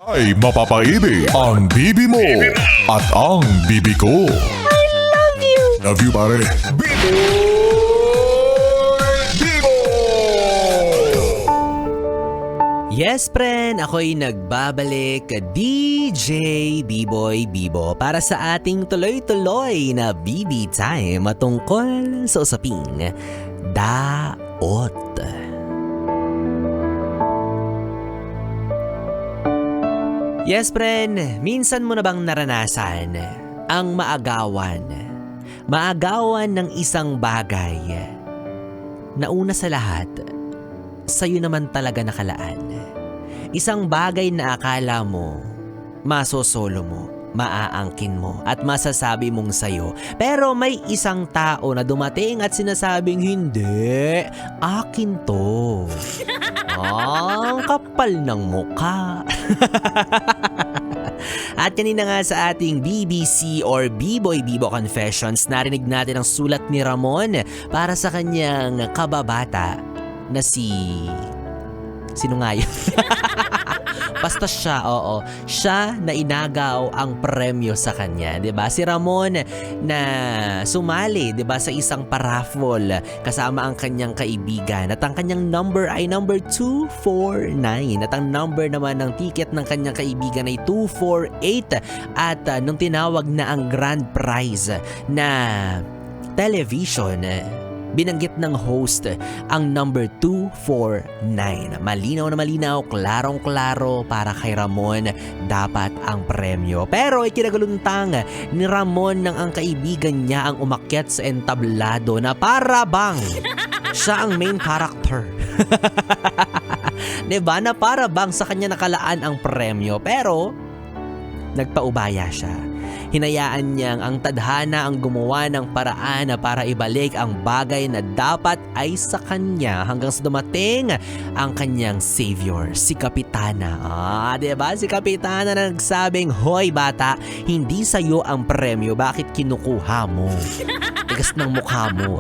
Ay mapapaibig ang bibi mo at ang bibi ko. Love you, pare. Bibo! Yes, friend! Ako'y nagbabalik, DJ B-Boy Bibo, para sa ating tuloy-tuloy na BB Time tungkol sa usaping daot. Yes, friend! Minsan mo na bang naranasan ang maagawan? Maagawan ng isang bagay na una sa lahat, sa'yo naman talaga nakalaan. Isang bagay na akala mo, masosolo mo, maaangkin mo at masasabi mong sayo. Pero may isang tao na dumating at sinasabing, hindi, akin to. Ang kapal ng mukha. At kanina nga sa ating BBC or B-Boy Bibo Confessions, narinig natin ang sulat ni Ramon para sa kanyang kababata na sino nga yun? Basta siya, oo. Siya na inagaw ang premyo sa kanya, 'di ba? Si Ramon na sumali, 'di ba, sa isang paraffle kasama ang kanyang kaibigan. At ang kanyang number ay number 249. At ang number naman ng ticket ng kanyang kaibigan ay 248. At nung tinawag na ang grand prize na television, binanggit ng host ang number 249. Malinaw na malinaw, klarong-klaro para kay Ramon dapat ang premyo. Pero ikinagaluntang ni Ramon nang ang kaibigan niya ang umakyat sa entablado na para bang siya ang main character. Diba? Na para bang sa kanya nakalaan ang premyo. Pero nagpaubaya siya. Hinayaan niyang ang tadhana ang gumawa ng paraan na para ibalik ang bagay na dapat ay sa kanya hanggang sa dumating ang kanyang savior, si Kapitana. Diba? Si Kapitana na nagsabing, hoy bata, hindi sa'yo ang premyo, bakit kinukuha mo? Tigas ng mukha mo.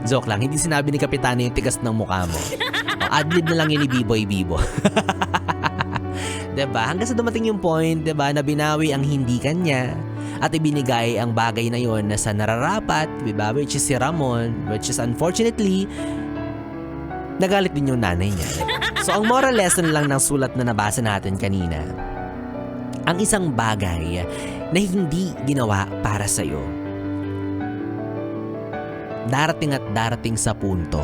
Joke lang, hindi sinabi ni Kapitana yung tigas ng mukha mo. Adlib na lang yun ni B-Boy Bibo. Diba? Hanggang sa dumating yung point, diba, na binawi ang hindi kanya at ibinigay ang bagay na yon na sa nararapat, diba, which is si Ramon, which is unfortunately, nagalit din yung nanay niya. So, ang moral lesson lang ng sulat na nabasa natin kanina, ang isang bagay na hindi ginawa para sa'yo, darating at darating sa punto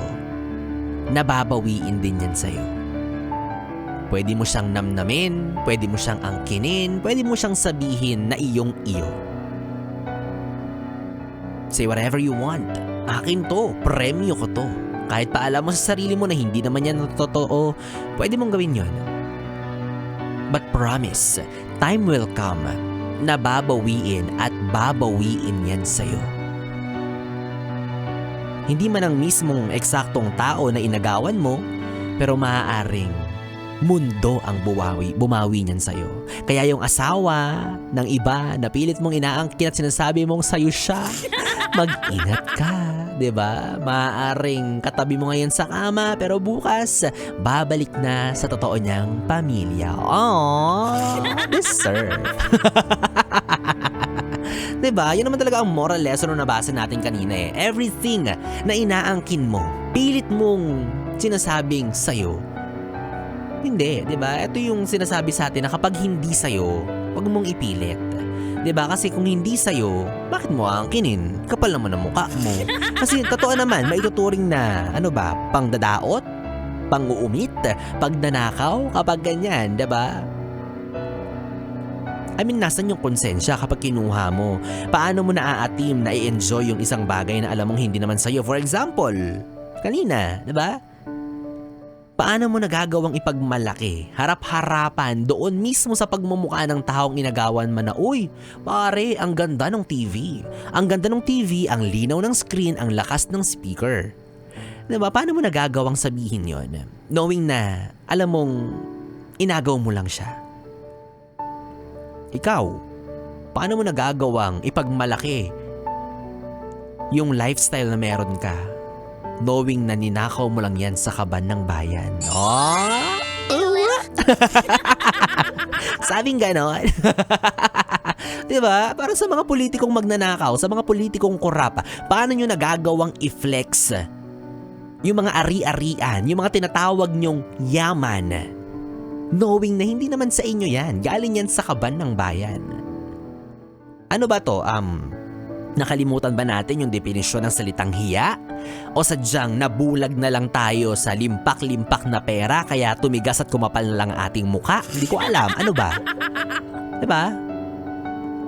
na babawiin din yan sa'yo. Pwede mo siyang namnamin, pwede mo siyang angkinin, pwede mo siyang sabihin na iyong iyo. Say whatever you want. Akin to, premyo ko to. Kahit pa alam mo sa sarili mo na hindi naman yan totoo, pwede mong gawin yon. But promise, time will come na babawiin at babawiin yan sa'yo. Hindi man ang mismong eksaktong tao na inagawan mo, pero maaaring mundo ang bumawi niyan sa'yo. Kaya yung asawa ng iba na pilit mong inaangkin at sinasabi mong sa'yo siya, mag-ingat ka, diba? Maaaring katabi mo ngayon sa kama, pero bukas, babalik na sa totoo niyang pamilya. Aww, deserve. Diba? Yun naman talaga ang moral lesson na nabasa natin kanina eh. Everything na inaangkin mo, pilit mong sinasabing sa'yo, hindi, 'di ba? Ito yung sinasabi sa atin na kapag hindi sa'yo, huwag mong ipilit. 'Di ba? Kasi kung hindi sa'yo, bakit mo aangkinin? Kapal naman ang mukha mo. Kasi totoo naman, maituturing na pangdadaot, pang-uumit, pagnanakaw kapag ganyan, 'di ba? I mean, nasan yung konsensya kapag kinuha mo? Paano mo naaatim na i-enjoy yung isang bagay na alam mong hindi naman sa'yo? For example, kanina, 'di ba? Paano mo nagagawang ipagmalaki, harap-harapan doon mismo sa pagmumukha ng taong inagawan man na, uy, pare, ang ganda ng TV. Ang ganda ng TV, ang linaw ng screen, ang lakas ng speaker. Diba? Paano mo nagagawang sabihin yon? Knowing na, alam mong, inagaw mo lang siya. Ikaw, paano mo nagagawang ipagmalaki yung lifestyle na meron ka? Knowing na ninakaw mo lang yan sa kaban ng bayan. Oh! Sabing ganon. Diba? Para sa mga politikong magnanakaw, sa mga politikong korap, paano nyo nagagawang i-flex yung mga ari-arian, yung mga tinatawag nyong yaman, knowing na hindi naman sa inyo yan, galing yan sa kaban ng bayan. Ano ba to? Nakalimutan ba natin yung definisyon ng salitang hiya? O sadyang nabulag na lang tayo sa limpak-limpak na pera kaya tumigas at kumapal na lang ating muka? Hindi ko alam. Ano ba? Diba?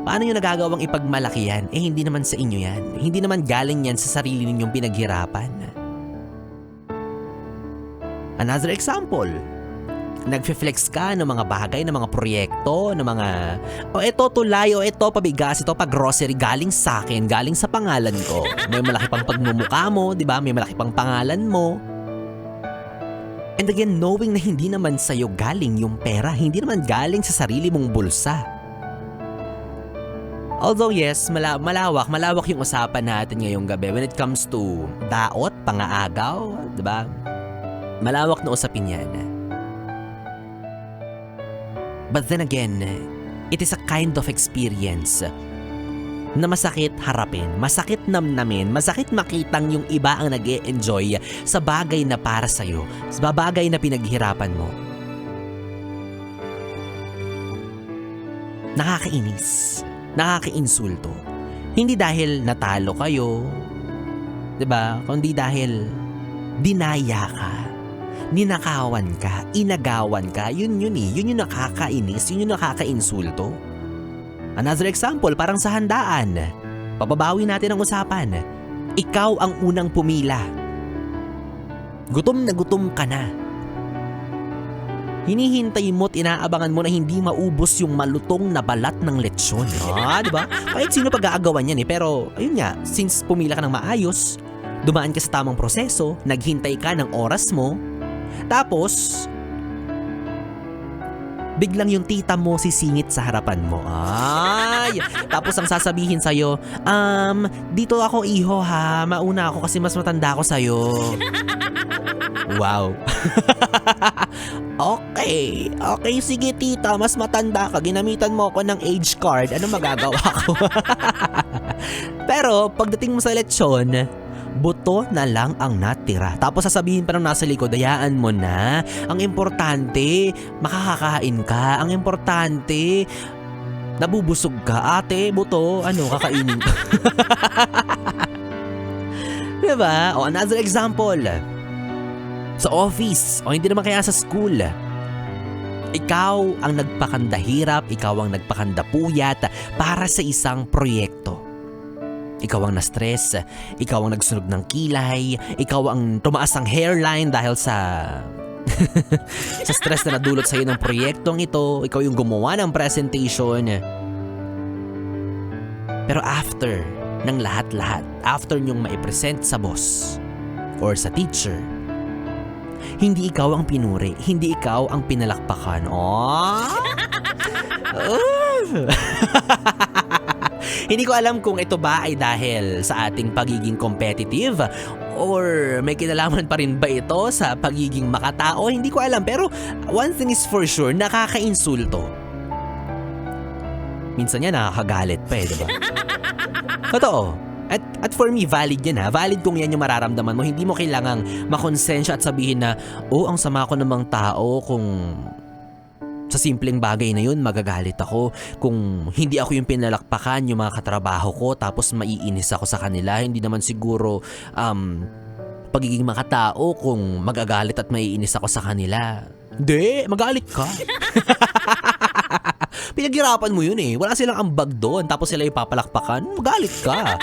Paano nyo nagagawang ipagmalaki yan? Eh hindi naman sa inyo yan. Hindi naman galing yan sa sarili ninyong pinaghirapan. Another example. Nagfe-flex ka ng mga bagay, ng mga proyekto, ng mga eto tulay, eto pabigas, ito pag-grocery galing sa akin, galing sa pangalan ko. May malaki pang pagmumukha mo, di ba? May malaki pang pangalan mo. And again, knowing na hindi naman sa'yo galing yung pera, hindi naman galing sa sarili mong bulsa. Although yes, malawak yung usapan natin ngayong gabi when it comes to daot, pangaagaw, di ba? Malawak na usapin yan. But then again, it is a kind of experience na masakit harapin, masakit namnamin, masakit makitang yung iba ang nag-e-enjoy sa bagay na para sa'yo, sa bagay na pinaghirapan mo. Nakakainis, nakakainsulto. Hindi dahil natalo kayo, 'di ba? Kundi dahil dinaya ka. Ninakawan ka, inagawan ka, yun yung nakakainis, yun yung nakakainsulto. Another example, parang sa handaan. Pababawi natin ang usapan. Ikaw ang unang pumila. Gutom na gutom ka na. Hinihintay mo't inaabangan mo na hindi maubos yung malutong na balat ng lechon. Diba? Kahit sino pag-aagawan yan pero ayun nga, since pumila ka ng maayos, dumaan ka sa tamang proseso, naghintay ka ng oras mo, tapos, biglang yung tita mo sisingit sa harapan mo. Tapos ang sasabihin sa'yo, dito ako iho ha, mauna ako kasi mas matanda ako sa'yo. Wow. Okay, sige tita, mas matanda ka, ginamitan mo ako ng age card, ano magagawa ko? Pero, pagdating mo sa lechon, buto na lang ang natira. Tapos sasabihin pa ng nasa likod, dayaan mo na. Ang importante, makakakain ka. Ang importante, nabubusog ka. Ate, buto, kakainin ka. Diba? O another example. Sa office, o hindi naman kaya sa school. Ikaw ang nagpakandahirap, ikaw ang nagpakandapuyat para sa isang proyekto. Ikaw ang na-stress, ikaw ang nagsunog ng kilay, ikaw ang tumaas ang hairline dahil sa sa stress na nadulot sa'yo ng proyektong ito, ikaw yung gumawa ng presentation. Pero after ng lahat-lahat, after nyong maipresent sa boss or sa teacher, hindi ikaw ang pinuri, hindi ikaw ang pinalakpakan. Hindi ko alam kung ito ba ay dahil sa ating pagiging competitive or may kinalaman pa rin ba ito sa pagiging makatao. Hindi ko alam, pero one thing is for sure, nakakainsulto. Minsan yan nakakagalit pa diba? Totoo. At for me, valid yan ha. Valid kung yan yung mararamdaman mo. Hindi mo kailangang makonsensya at sabihin na, ang sama ko namang tao kung sa simpleng bagay na yun, magagalit ako. Kung hindi ako yung pinalakpakan yung mga katrabaho ko, tapos maiinis ako sa kanila, hindi naman siguro pagiging makatao kung magagalit at maiinis ako sa kanila. Hindi, magalit ka. Pinaghirapan mo yun Wala silang ambag doon, tapos sila ipapalakpakan, magalit ka.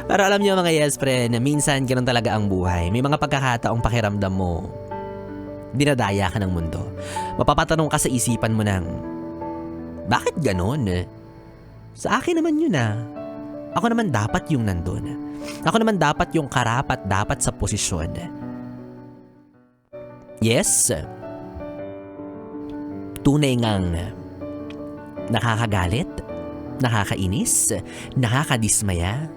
Pero alam niyo mga yes friend, minsan ganun talaga ang buhay. May mga pagkakataong pakiramdam mo dinadaya ka ng mundo. Mapapatanong ka sa isipan mo ng, bakit ganon? Sa akin naman yun Ako naman dapat yung nandun. Ako naman dapat yung karapat dapat sa posisyon. Yes, tunay ngang nakakagalit, nakakainis, nakakadismaya.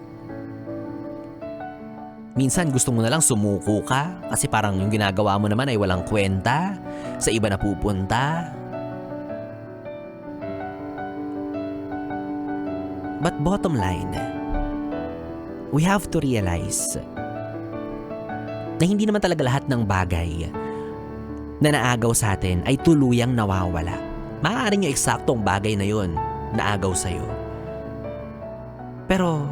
Minsan gusto mo na lang sumuko ka kasi parang yung ginagawa mo naman ay walang kwenta, sa iba na pupunta. But bottom line, we have to realize na hindi naman talaga lahat ng bagay na naagaw sa atin ay tuluyang nawawala. Maaaring yung eksaktong bagay na yun naagaw sa'yo. Pero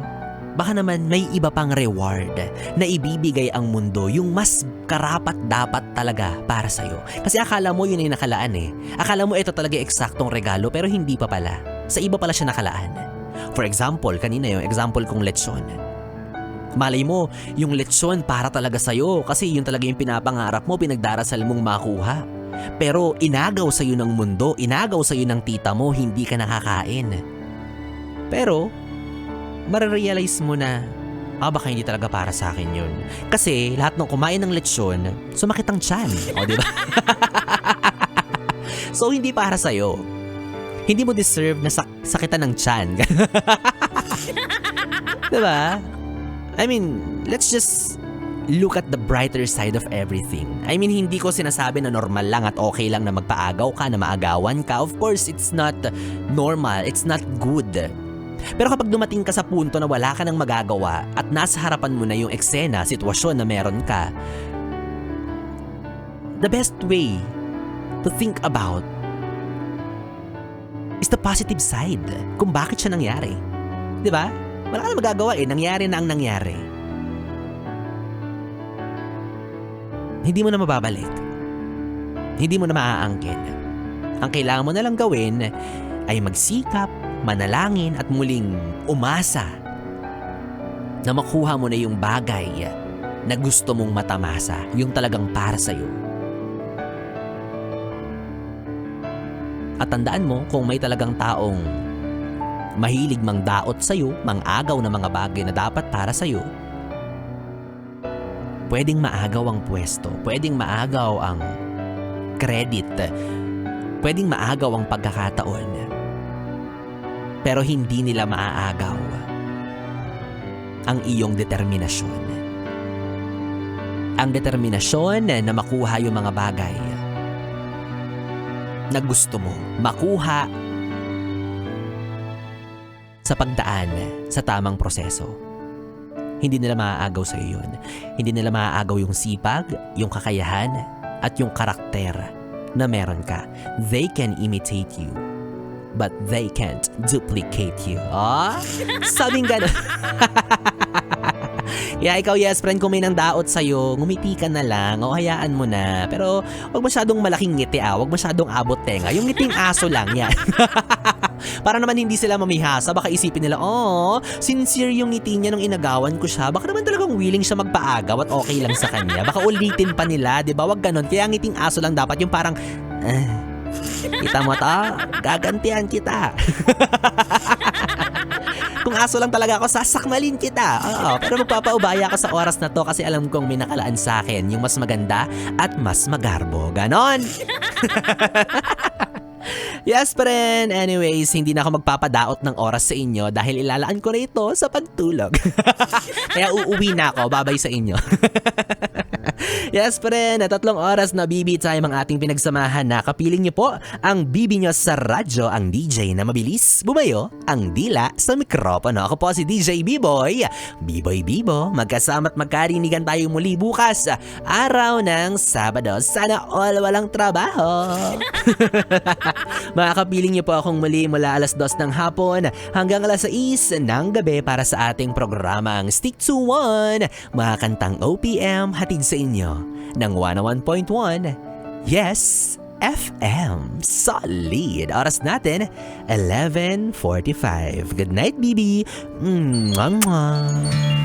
baka naman may iba pang reward na ibibigay ang mundo, yung mas karapat-dapat talaga para sa'yo. Kasi akala mo yun ay nakalaan eh. Akala mo ito talaga eksaktong regalo pero hindi pa pala. Sa iba pala siya nakalaan. For example, kanina yung example kong lechon. Malay mo, yung lechon para talaga sa'yo kasi yun talaga yung pinapangarap mo, pinagdarasal mong makuha. Pero inagaw sa'yo ng mundo, inagaw sa'yo ng tita mo, hindi ka nakakain. Pero marirealize mo na, baka hindi talaga para sa akin yun. Kasi lahat ng kumain ng lechon, sumakit ang tiyan. O, diba? So, hindi para sa'yo. Hindi mo deserve na sakitan ng tiyan. Diba? I mean, let's just look at the brighter side of everything. I mean, hindi ko sinasabi na normal lang at okay lang na magpaagaw ka, na maagawan ka. Of course, it's not normal. It's not good. Pero kapag dumating ka sa punto na wala ka nang magagawa at nasa harapan mo na yung eksena, sitwasyon na meron ka, the best way to think about is the positive side kung bakit siya nangyari. Diba? Wala ka na magagawa eh. Nangyari na ang nangyari. Hindi mo na mababalik. Hindi mo na maaangkin. Ang kailangan mo na lang gawin ay magsikap, manalangin at muling umasa na makuha mo na yung bagay na gusto mong matamasa, yung talagang para sa'yo. At tandaan mo kung may talagang taong mahilig mang daot sa'yo, mang-agaw na mga bagay na dapat para sa'yo, pwedeng maagaw ang pwesto, pwedeng maagaw ang credit, pwedeng maagaw ang pagkakataon, pero hindi nila maaagaw ang iyong determinasyon. Ang determinasyon na makuha yung mga bagay na gusto mo, makuha sa pagdaan sa tamang proseso. Hindi nila maaagaw sa iyo yun. Hindi nila maaagaw yung sipag, yung kakayahan, at yung karakter na meron ka. They can imitate you, but they can't duplicate you. Sabing gano'n. Yeah, ikaw yes friend, kung may nang daot sa'yo, ngumiti ka na lang o hayaan mo na. Pero wag masyadong malaking ngiti wag masyadong abot tenga. Yung ngiting aso lang yan. Para naman hindi sila mamihasa, baka isipin nila, sincere yung ngiti niya nung inagawan ko siya. Baka naman talagang willing siya magpaagaw at okay lang sa kanya. Baka ulitin pa nila, di ba? Wag ganon. Kaya ngiting aso lang dapat yung parang, kita mo to? Gagantihan kita. Kung aso lang talaga ako, sasakmalin kita. Pero magpapaubaya ako sa oras na to kasi alam kong may nakalaan sa akin yung mas maganda at mas magarbo. Ganon. Yes, friend. Anyways, hindi na ako magpapadaot ng oras sa inyo dahil ilalaan ko na ito sa pagtulog. Kaya uuwi na ako. Babay sa inyo. Yes, friend. 3 oras na BB time ang ating pinagsamahan na kapiling niyo po ang BB nyo sa radyo, ang DJ na mabilis bumayo ang dila sa mikropono. Ako po si DJ B-Boy. B-Boy Bibo. Magkasama at magkarinigan tayo muli bukas, araw ng Sabado. Sana all walang trabaho. Makakapiling niyo po akong muli mula alas 2 ng hapon hanggang alas 6 ng gabi para sa ating programang Stick to One, mga kantang OPM hatid sa inyo ng 101.1 Yes FM. Solid. Oras natin 11:45. Good night, BB. Mwah, mwah.